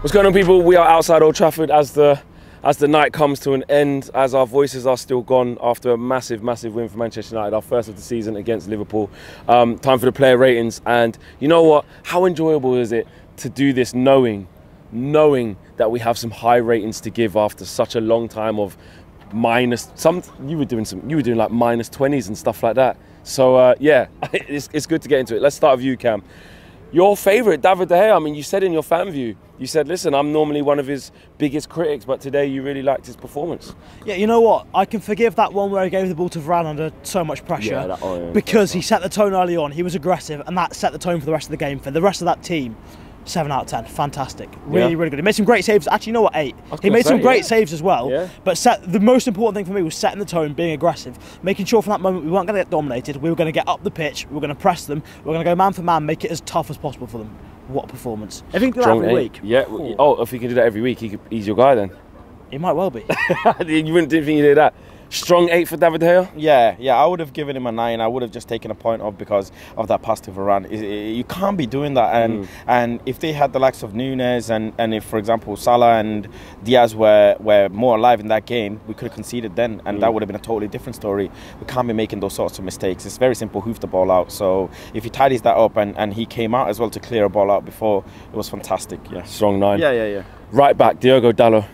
What's going on, people? We are outside Old Trafford as the night comes to an end, as our voices are still gone after a massive win for Manchester United, our first of the season against Liverpool. Time for the player ratings, and you know what? How enjoyable is it to do this knowing that we have some high ratings to give after such a long time of minus some. You were doing like minus 20s and stuff like that. So yeah, it's good to get into it. Let's start with you, Cam. Your favourite, David De Gea. I mean, you said in your fan view, you said, listen, I'm normally one of his biggest critics, but today you really liked his performance. Yeah, you know what? I can forgive that one where he gave the ball to Varane under so much pressure, because he set the tone early on. He was aggressive, and that set the tone for the rest of the game. For the rest of that team, 7 out of 10, fantastic, really good. He made some great saves. Actually, you know what, 8. He made some great saves as well. Yeah. But the most important thing for me was setting the tone, being aggressive, making sure from that moment we weren't going to get dominated. We were going to get up the pitch. We were going to press them. We were going to go man for man, make it as tough as possible for them. What a performance! If he can do that every week, yeah. Oh, if he can do that every week, he's your guy then. He might well be. You didn't think he did that. Strong 8 for David De Gea? Yeah, I would have given him a 9. I would have just taken a point off because of that pass to Varane. You can't be doing that. And if they had the likes of Nunes and if, for example, Salah and Diaz were more alive in that game, we could have conceded then, and that would have been a totally different story. We can't be making those sorts of mistakes. It's very simple, hoof the ball out. So if he tidies that up, and he came out as well to clear a ball out before, it was fantastic. Yeah, strong 9. Yeah. Right back, Diogo Dalot.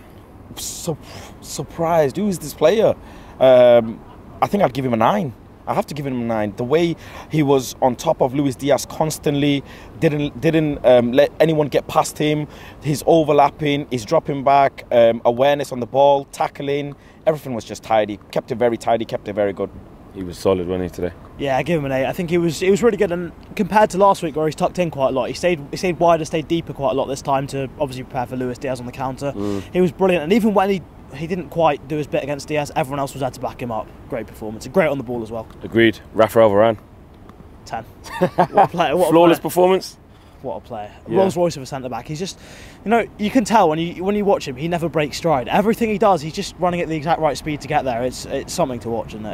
So surprised. Who is this player? I think I'd give him a 9. I have to give him a 9. The way he was on top of Luis Diaz constantly, didn't let anyone get past him. His overlapping, his dropping back, awareness on the ball, tackling, everything was just tidy. Kept it very tidy, kept it very good. He was solid, wasn't he, today? Yeah, I give him an 8. I think he was really good, and compared to last week where he's tucked in quite a lot, he stayed wider, stayed deeper quite a lot this time to obviously prepare for Luis Diaz on the counter. He was brilliant, and even when he didn't quite do his bit against Diaz, everyone else was there to back him up. Great performance, great on the ball as well. Agreed. Rafael Varane. 10. What a player! Flawless performance. What a player. Rolls Royce of a centre back. He's just, you can tell when you watch him, he never breaks stride. Everything he does, he's just running at the exact right speed to get there. It's something to watch, and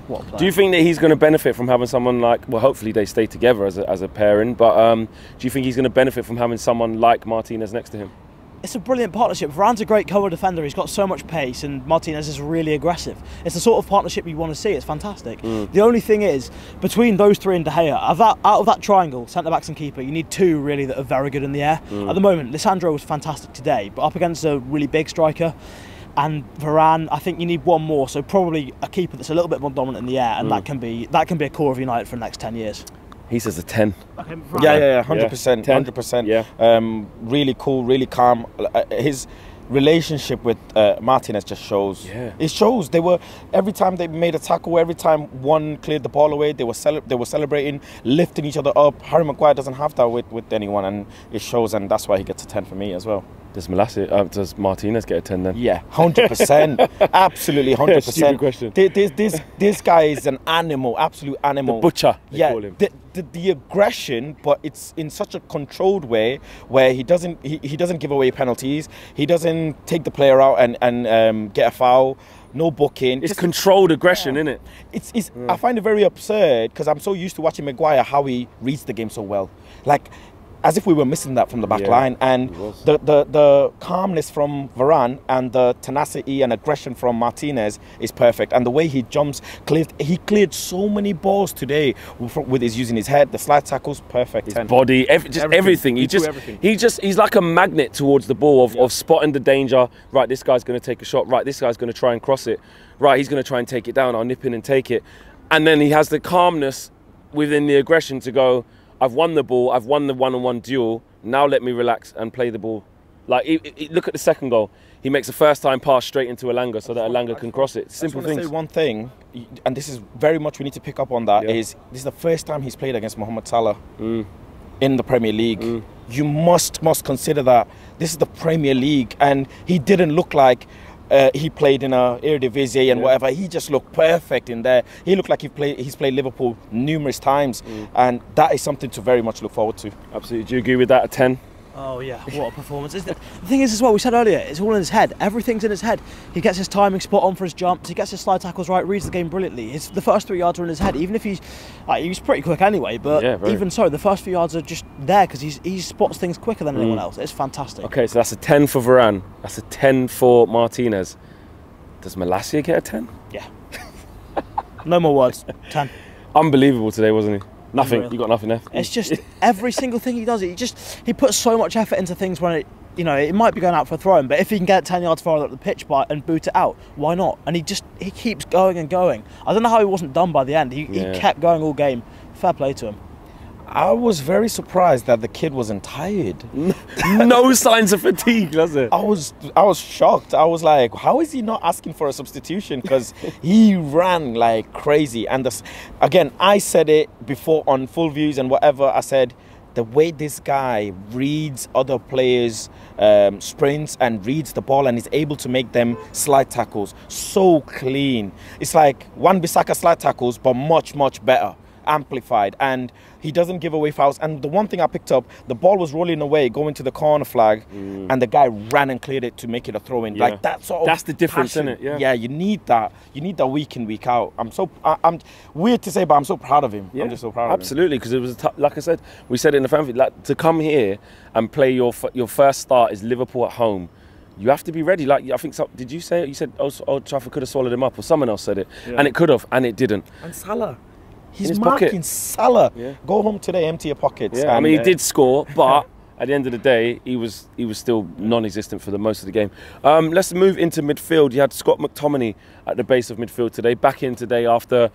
what a player. Do you think that he's going to benefit from having someone like, well, hopefully they stay together as a pairing, but do you think he's going to benefit from having someone like Martinez next to him? It's a brilliant partnership. Varane's a great cover defender. He's got so much pace, and Martinez is really aggressive. It's the sort of partnership you want to see. It's fantastic. The only thing is, between those 3 and De Gea, out of that triangle, centre-backs and keeper, you need 2 really that are very good in the air. At the moment, Lisandro was fantastic today, but up against a really big striker, and Varane, I think you need 1 more. So probably a keeper that's a little bit more dominant in the air, and that can be a core of United for the next 10 years. He says a 10. Okay, yeah, 100%, 100%. Yeah. Really cool, really calm. His relationship with Martinez just shows. Yeah. It shows. Every time they made a tackle, every time one cleared the ball away, they were celebrating, lifting each other up. Harry Maguire doesn't have that with anyone, and it shows, and that's why he gets a 10 for me as well. Does Martinez get a 10 then? Yeah, 100%. Absolutely, 100%. Stupid question. This guy is an animal, absolute animal. The butcher, they call him. The aggression, but it's in such a controlled way where he doesn't give away penalties. He doesn't take the player out and get a foul. No booking. It's controlled aggression, isn't it? I find it very absurd because I'm so used to watching Maguire, how he reads the game so well. Like, as if we were missing that from the back line, and the calmness from Varane and the tenacity and aggression from Martinez is perfect. And the way he jumps, he cleared so many balls today with his using his head, the slide tackles, perfect. His body, everything. He's like a magnet towards the ball of spotting the danger. Right, this guy's going to take a shot. Right, this guy's going to try and cross it. Right, he's going to try and take it down. I'll nip in and take it. And then he has the calmness within the aggression to go, I've won the ball, I've won the one-on-one duel, now let me relax and play the ball. Like, look at the second goal. He makes a first-time pass straight into Elanga so that Elanga can cross it. Simple things. I just want to say one thing, and this is very much we need to pick up on that, is this is the first time he's played against Mohamed Salah in the Premier League. You must consider that this is the Premier League, and he didn't look like he played in a Eredivisie and whatever. He just looked perfect in there. He looked like he's played Liverpool numerous times, and that is something to very much look forward to. Absolutely. Do you agree with that? A 10? Oh yeah, what a performance. The thing is as well, we said earlier, it's all in his head. Everything's in his head. He gets his timing spot on for his jumps, he gets his slide tackles right, reads the game brilliantly. The first 3 yards are in his head, even if he's pretty quick anyway, but even so, the first few yards are just there because he spots things quicker than anyone else. It's fantastic. Okay, so that's a 10 for Varane, that's a 10 for Martinez. Does Malacia get a 10? Yeah. No more words. 10. Unbelievable today, wasn't he? Nothing. Unreal. You got nothing there. It's just every single thing he does. He puts so much effort into things when it might be going out for a throw in, but if he can get 10 yards farther up the pitch and boot it out, why not? And he keeps going and going. I don't know how he wasn't done by the end. He kept going all game. Fair play to him. I was very surprised that the kid wasn't tired. No signs of fatigue, does it? I was shocked. I was like, how is he not asking for a substitution? Because he ran like crazy. And again, I said it before on Full Views and whatever. I said the way this guy reads other players' sprints and reads the ball and is able to make them slide tackles so clean. It's like Wan-Bissaka slide tackles, but much, much better. Amplified, and he doesn't give away fouls. And the one thing I picked up, the ball was rolling away, going to the corner flag, and the guy ran and cleared it to make it a throw-in. Like that sort of. That's the difference, passion. isn't it? Yeah, you need that. You need that week in, week out. I'm weird to say, but I'm so proud of him. I'm just so proud of him. Absolutely, because it was like I said, we said it in the fan feed, like to come here and play your first start is Liverpool at home. You have to be ready. Like I think, did you say it? You said Old Trafford could have swallowed him up, or someone else said it, and it could have, and it didn't. And Salah. He's his marking pocket. Salah. Yeah. Go home today, empty your pockets. Yeah, I mean, he did score, but at the end of the day, he was still non-existent for the most of the game. Let's move into midfield. You had Scott McTominay at the base of midfield today, back in today after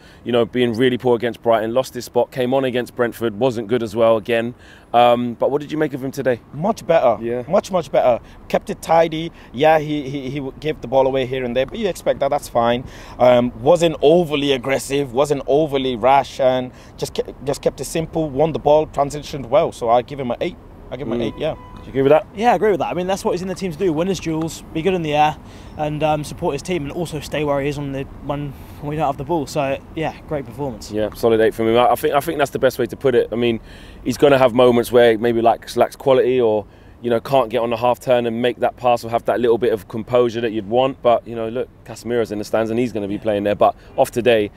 being really poor against Brighton, lost his spot, came on against Brentford, wasn't good as well again. But what did you make of him today? Much better. Yeah. Much better. Kept it tidy. Yeah, he gave the ball away here and there, but you expect that. That's fine. Wasn't overly aggressive, wasn't overly rash, and just kept it simple. Won the ball, transitioned well. So I give him an 8. I give him an 8. Yeah. Do you agree with that? Yeah, I agree with that. I mean, that's what he's in the team to do: win his duels, be good in the air, and support his team, and also stay where he is when we don't have the ball. So yeah, great performance. Yeah, solid 8 from him. I think that's the best way to put it. I mean, he's going to have moments where maybe lacks quality, or can't get on the half turn and make that pass, or have that little bit of composure that you'd want. But look, Casemiro's in the stands and he's going to be playing there. But off today,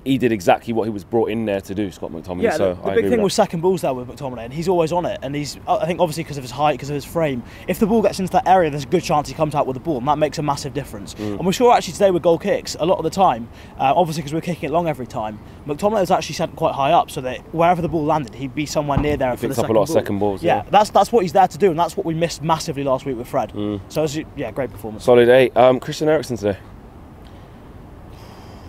he did exactly what he was brought in there to do, Scott McTominay. Yeah, so the big thing was second balls there with McTominay, and he's always on it. And I think obviously because of his height, because of his frame, if the ball gets into that area, there's a good chance he comes out with the ball, and that makes a massive difference. And we saw actually today with goal kicks, a lot of the time, obviously because we're kicking it long every time, McTominay was actually sent quite high up, so that wherever the ball landed, he'd be somewhere near there for the second ball. He picks up a lot of second balls. Yeah, that's what he's there to do, and that's what we missed massively last week with Fred. So yeah, great performance. Solid 8. Christian Eriksen today.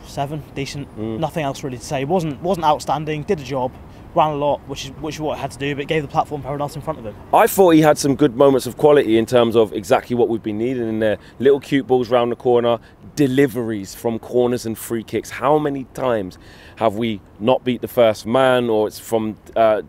7, decent. Nothing else really to say. Wasn't outstanding. Did a job. Ran a lot, which is what I had to do, but gave the platform for everyone else in front of him. I thought he had some good moments of quality in terms of exactly what we've been needing in there. Little cute balls round the corner, deliveries from corners and free kicks. How many times have we not beat the first man, or it's from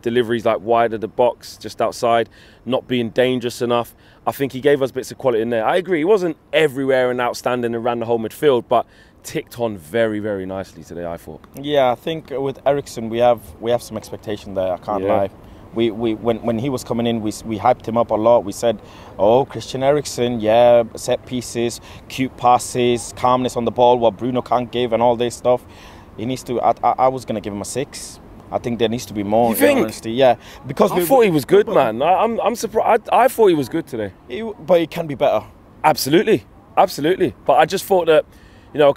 deliveries like wide of the box, just outside, not being dangerous enough? I think he gave us bits of quality in there. I agree, he wasn't everywhere and outstanding and ran the whole midfield, but ticked on very, very nicely today, I thought. Yeah, I think with Eriksen we have some expectation there. I can't lie. When he was coming in, we hyped him up a lot. We said, oh, Christian Eriksen, yeah, set pieces, cute passes, calmness on the ball, what Bruno can't give, and all this stuff. He needs to. I was gonna give him a 6. I think there needs to be more. You think? Honesty. Yeah, because I thought he was good, man. I'm surprised. I thought he was good today. But he can be better. Absolutely. But I just thought that, a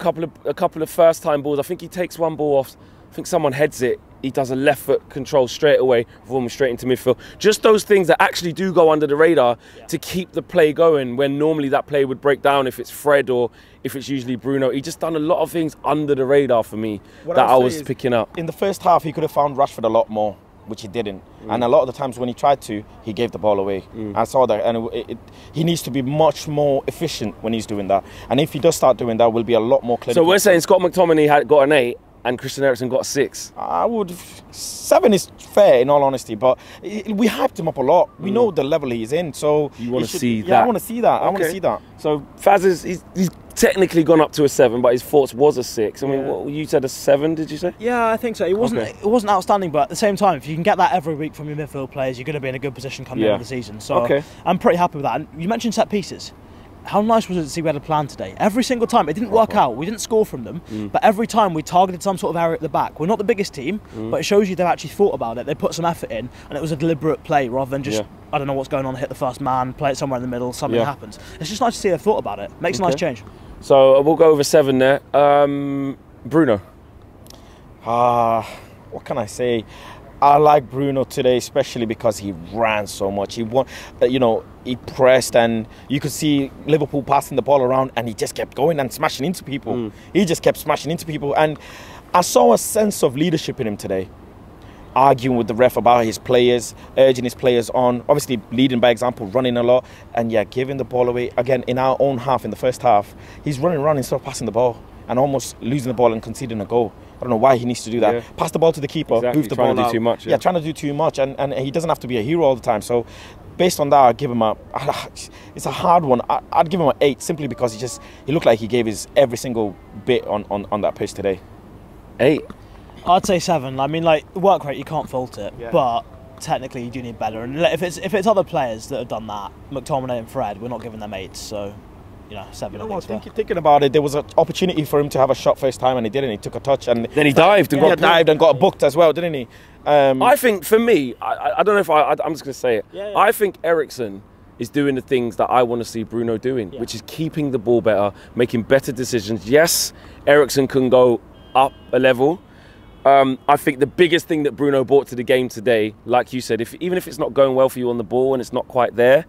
couple of first-time balls. I think he takes one ball off. I think someone heads it. He does a left foot control straight away, performing straight into midfield. Just those things that actually do go under the radar to keep the play going, when normally that play would break down if it's Fred or if it's usually Bruno. He just done a lot of things under the radar for me that I was picking up. In the first half, he could have found Rashford a lot more, which he didn't. And a lot of the times when he tried to, he gave the ball away. I saw that, and he needs to be much more efficient when he's doing that. And if he does start doing that, we'll be a lot more clinical. So we're saying Scott McTominay had got an 8, and Christian Eriksen got a 6. I would. 7 is fair, in all honesty, but we hyped him up a lot. We know the level he's in, so you want to see that. Yeah, I want to see that. Okay. I want to see that. So Faz he's technically gone up to a 7, but his thoughts was a 6. I mean, what, you said a 7, did you say? Yeah, I think so. It wasn't outstanding, but at the same time, if you can get that every week from your midfield players, you're going to be in a good position coming into the season. So I'm pretty happy with that. And you mentioned set pieces. How nice was it to see we had a plan today? Every single time, it didn't work out. We didn't score from them, but every time we targeted some sort of area at the back. We're not the biggest team, but it shows you they've actually thought about it. They put some effort in, and it was a deliberate play rather than just, I don't know what's going on, hit the first man, play it somewhere in the middle, something happens. It's just nice to see they've thought about it. Makes a nice change. So we'll go over 7 there. Bruno. What can I say? I like Bruno today, especially because he ran so much. He won, he pressed, and you could see Liverpool passing the ball around, and he just kept going and smashing into people. He just kept smashing into people, and I saw a sense of leadership in him today. Arguing with the ref about his players, urging his players on, obviously leading by example, running a lot, and giving the ball away. Again, in our own half, in the first half, he's running around instead of passing the ball and almost losing the ball and conceding a goal. I don't know why he needs to do that. Pass the ball to the keeper, move the ball out. Trying to do too much. Yeah, trying to do too much, and he doesn't have to be a hero all the time. So, based on that, I'd give him it's a hard one. I'd give him an 8 simply because he looked like he gave his every single bit on that pitch today. 8. I'd say 7. I mean, like, the work rate, you can't fault it, but technically you do need better. And if it's other players that have done that, McTominay and Fred, we're not giving them 8. So, 7. Thinking about it, there was an opportunity for him to have a shot first time, and he didn't. He took a touch, and then he dived and got booked as well, didn't he? I think for me, I don't know if I'm just going to say it. I think Eriksen is doing the things that I want to see Bruno doing, which is keeping the ball better, making better decisions. Yes, Eriksen can go up a level. I think the biggest thing that Bruno brought to the game today, like you said, even if it's not going well for you on the ball and it's not quite there,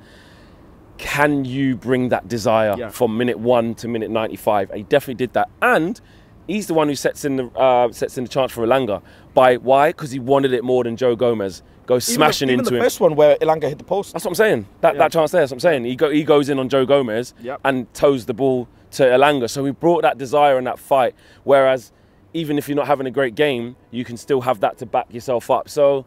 can you bring that desire from minute 1 to minute 95? And he definitely did that. And he's the one who sets in the chance for Elanga. Why? Because he wanted it more than Joe Gomez. Smashing into him. Even the first one where Elanga hit the post. That's what I'm saying. That chance there, that's what I'm saying. He goes in on Joe Gomez and toes the ball to Elanga. So he brought that desire and that fight. Whereas even if you're not having a great game, you can still have that to back yourself up. So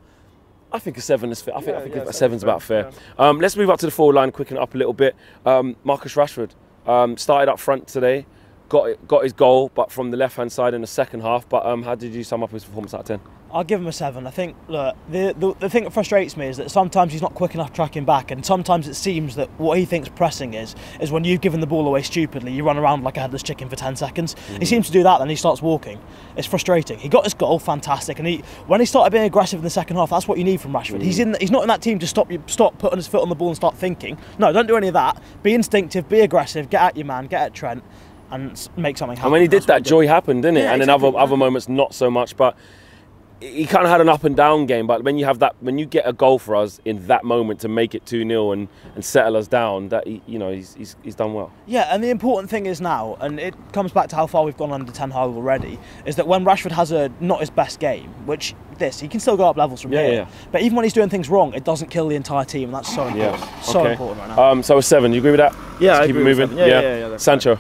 I think a 7 is fair. I think a 7's about fair. Let's move up to the forward line, quicken it up a little bit. Marcus Rashford started up front today, got his goal, but from the left-hand side in the second half. But how did you sum up his performance out of 10? I'll give him a 7. I think, look, the thing that frustrates me is that sometimes he's not quick enough tracking back, and sometimes it seems that what he thinks pressing is when you've given the ball away stupidly, you run around like a headless chicken for 10 seconds. He seems to do that, then he starts walking. It's frustrating. He got his goal, fantastic, and when he started being aggressive in the second half, that's what you need from Rashford. He's not in that team to stop putting his foot on the ball and start thinking. No, don't do any of that. Be instinctive, be aggressive, get at your man, get at Trent, and make something happen. And when he did that, joy happened, didn't it? Yeah, and exactly. In other moments, not so much, but he kind of had an up and down game. But when you get a goal for us in that moment to make it 2-0 and settle us down, that he's done well. Yeah, and the important thing is now, and it comes back to how far we've gone under Ten Hag already, is that when Rashford has not his best game, which he can still go up levels from here. But even when he's doing things wrong, it doesn't kill the entire team, and that's so important. So important right now. So a 7. You agree with that? Yeah, I keep it moving. Yeah. Sancho.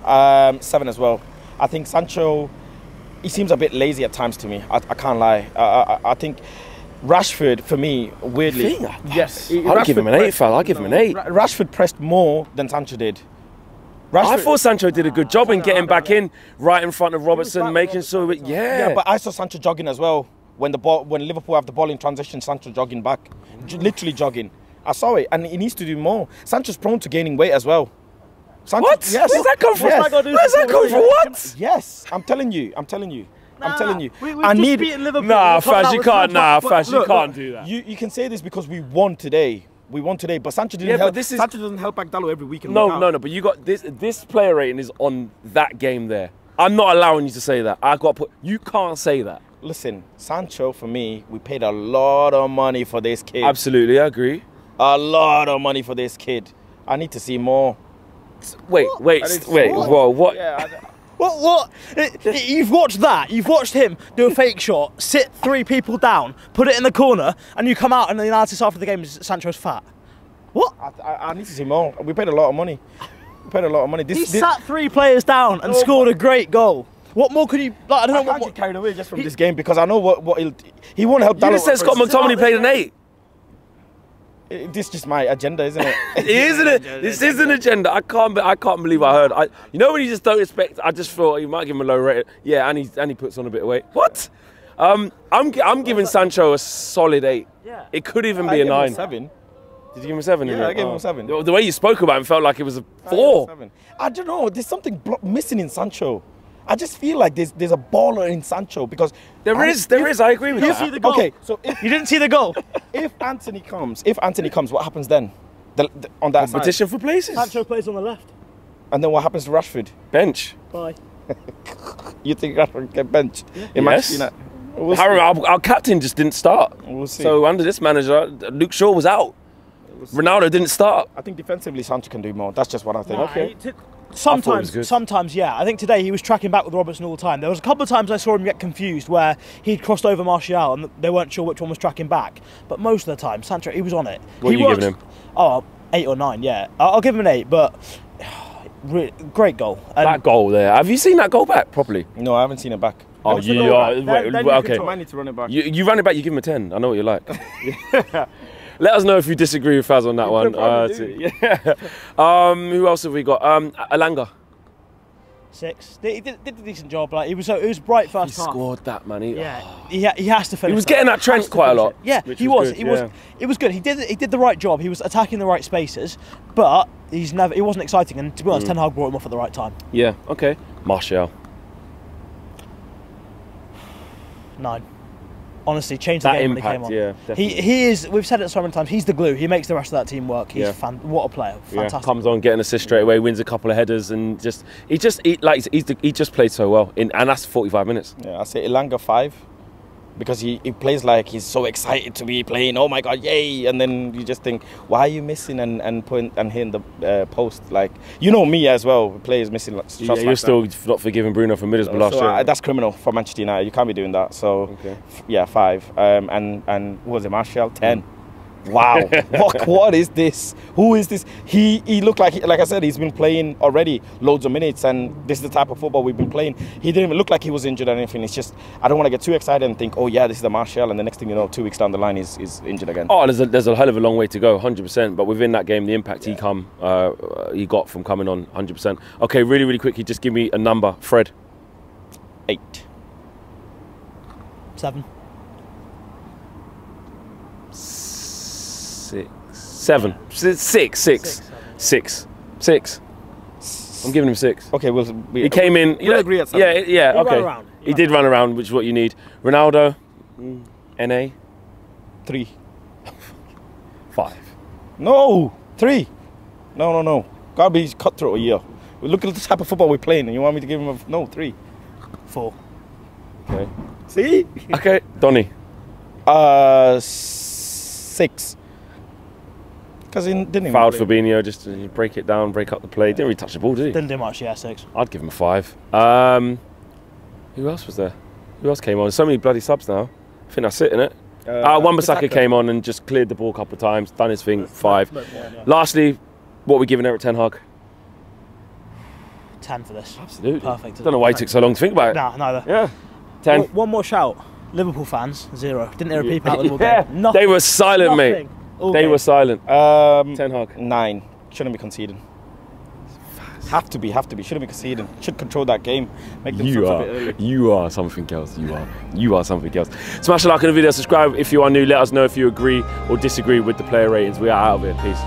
7 as well. I think Sancho, he seems a bit lazy at times to me. I can't lie. I think Rashford, for me, weirdly, yes, I'll give him an 8, fella. I'll give him an 8. Rashford pressed more than Sancho did. I thought Sancho did a good job in getting back in right in front of Robertson, making sure. Yeah, but I saw Sancho jogging as well. When Liverpool have the ball in transition, Sancho jogging back, literally jogging. I saw it, and he needs to do more. Sancho's prone to gaining weight as well. Sancho, what? Yes. Where's that come from? Yes. Where's that come from? What? Yes, I'm telling you. I'm telling you. I need beaten Liverpool. Nah, Faz, you can't. You can't do that. You can say this because we won today. But Sancho didn't help. Sancho doesn't help Agdalo every week. No. But you got this player rating is on that game there. I'm not allowing you to say that. You can't say that. Listen, Sancho, for me, we paid a lot of money for this kid. Absolutely, I agree. A lot of money for this kid. I need to see more. Wait. Whoa, what? Yeah, What? You've watched that. You've watched him do a fake shot, sit 3 people down, put it in the corner, and you come out and the analysis after the game is Sancho's fat. What? I need to see more. We paid a lot of money. He sat 3 players down and scored a great goal. What more could you? Like, I don't know. I can't get carried away just from this game because I know what he won't help. You just said Scott McTominay played an 8. This is just my agenda, isn't it? Isn't it? This is an agenda. I can't believe I heard. You know when you just don't expect. I just thought you might give him a low rating. Yeah, and he puts on a bit of weight. What? I'm giving Sancho a solid 8. Yeah. It could even be a 9. 7. Did you give him a 7? Yeah, I gave him a 7. The way you spoke about him felt like it was a 4. I don't know. There's something missing in Sancho. I just feel like there's a baller in Sancho because there is. I agree with you. that. See the goal. Okay, so you didn't see the goal. If Anthony comes, what happens then? On that competition side? For places. Sancho plays on the left. And then what happens to Rashford? Bench. Bye. You think Rashford get benched? Yeah. Yes. Our captain just didn't start. We'll see. So under this manager, Luke Shaw was out. Ronaldo didn't start. I think defensively Sancho can do more. That's just what I think. Okay. Sometimes, yeah. I think today he was tracking back with Robertson all the time. There was a couple of times I saw him get confused where he'd crossed over Martial and they weren't sure which one was tracking back. But most of the time, Sancho, he was on it. What are you giving him? Oh, 8 or 9, yeah. I'll give him an 8, but great goal. And that goal there. Have you seen that goal back properly? No, I haven't seen it back. Oh, you are. Okay. I might need to run it back. You run it back, you give him a 10. I know what you like. Let us know if you disagree with Faz on that one. Who else have we got? Alanga. 6. He did a decent job. Like it was bright first half. He scored that, man. He has to finish. He was getting that Trent quite a lot. Yeah, he was. It was good. He did the right job. He was attacking the right spaces, but he wasn't exciting. And to be honest, Ten Hag brought him off at the right time. Yeah. Okay. Martial. 9. Honestly, changed the that game impact, when he came on. Yeah, definitely. He is. We've said it so many times. He's the glue. He makes the rest of that team work. He's what a player. Fantastic. Yeah, comes on, getting an assist straight away, wins a couple of headers, and he just played so well. And that's 45 minutes. Yeah, I say Elanga 5. Because he plays like he's so excited to be playing. Oh my God, yay! And then you just think, why are you missing and hitting the post? Like you know me as well. Players missing shots. Yeah, you're still not forgiving Bruno for Middlesbrough last year. That's criminal for Manchester United. You can't be doing that. So yeah, 5. And what was it, Martial? 10. Wow, what is this? Who is this? He looked like I said, he's been playing already loads of minutes, and this is the type of football we've been playing. He didn't even look like he was injured or anything. It's just I don't want to get too excited and think, oh yeah, this is the Martial, and the next thing you know, 2 weeks down the line, he's injured again. Oh, there's a hell of a long way to go, 100%. But within that game, the impact he got from coming on, 100%. Okay, really quickly, just give me a number, Fred. 8. 7. 7. 6. I'm giving him 6. Okay, he came in. We'll agree at 7. Yeah. Okay. He did run around, which is what you need. Ronaldo, NA. 3. 5. No, 3. No. Gotta be cutthroat a year. Look at the type of football we're playing, and you want me to give him 3. 4. Okay. See? Okay, Donny. 6. Because he didn't even fouled Fabinho, just to break it down, break up the play. Didn't really touch the ball, did he? Didn't do much, yeah, 6. I'd give him a 5. Who else was there? Who else came on? So many bloody subs now. I think that's it, innit? Wan-Bissaka came on and just cleared the ball a couple of times, done his thing, 5. Lastly, what are we giving Eric Ten Hag? 10 for this. Absolutely. Perfect. Don't know why it took so long to think about it. Nah, neither. Yeah. 10. One more shout. Liverpool fans, 0. Didn't hear a peep out of the Liverpool game. Nothing. They were silent, mate. They were silent. Ten Hag. 9. Shouldn't be conceding. Have to be. Shouldn't be conceding. Should control that game. Make them a bit early. You are something else. You are something else. Smash a like on the video, subscribe if you are new. Let us know if you agree or disagree with the player ratings. We are out of here. Peace.